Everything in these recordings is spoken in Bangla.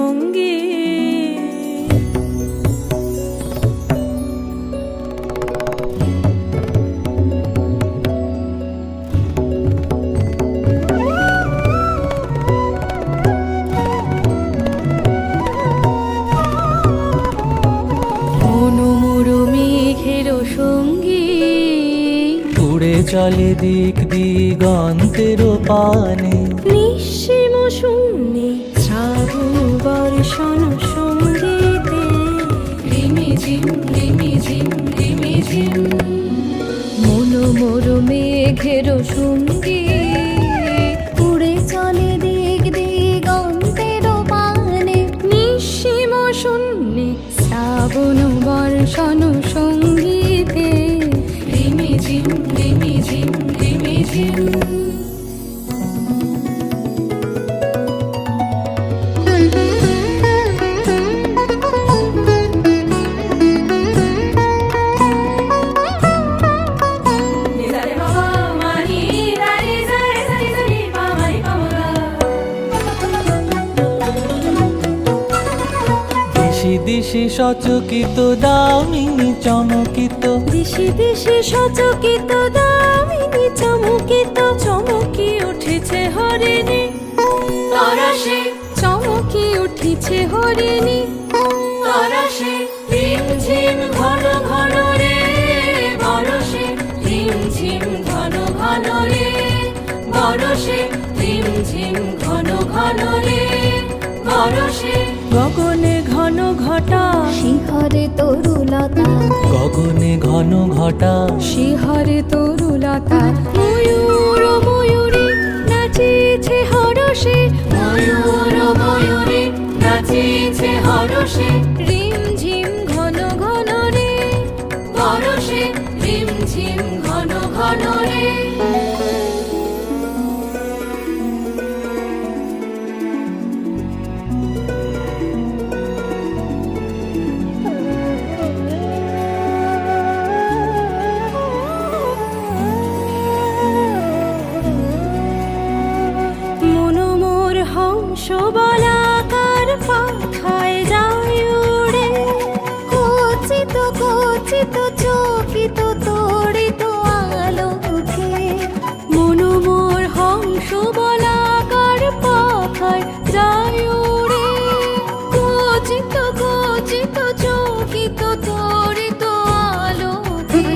সঙ্গে। মেঘের সঙ্গী উড়ে চলে দিক দিগন্তের পানে, নিঃসীম শূন্যে শ্রাবণ বর্ষণ সঙ্গীতে। রিমিঝিম রিমিঝিম রিমিঝিম মন মোর মেঘের সঙ্গী উড়ে চলে দিক দিগন্তের পানে, নিঃসীম শূন্যে শ্রাবণ বর্ষণ সঙ্গীতে। রিমিঝিম রিমিঝিম রিমিঝিম দিশি সচকিত দামিনী চমকিত, দিশি দিশি সচকিত দামিনী চমকিত। চমকি উঠেছে হরিণী তরাসে, চমকি উঠেছে হরিণী তরাসে। রিমঝিম ঘন ঘন রে বরসে, রিমঝিম ঘন ঘন রে বরসে, রিমঝিম ঘন ঘন রে বরসে। গগনে ঘন ঘটা শিহরে তরুলতা, গগনে ঘন ঘটা শিহরে তরুলতা। ময়ূর ময়ূরী নাচিছে হরষে, ময়ূর ময়ূরী নাচিছে হরষে। রিমঝিম ঘন ঘন রে বরসে, রিমঝিম ঘন ঘন রে। হংস বলাকার পাখায় যায় উড়ে, কচিত কচিত চকিত তড়িত আলোকে। মনোমোর হংস বলাকার পাখায় যায় উড়ে, কচিত কচিত চকিত তড়িত আলোকে।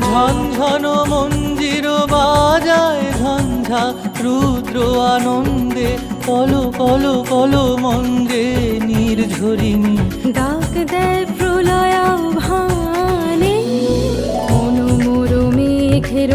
ঝনঝন মঞ্জির বাজায় ঝঞ্ঝা রুদ্র আনন্দে, কলো কলো কলো মন্দে নির্ঝরিণী ডাক দেয় প্রলয় ভানে। মন মোর মেঘের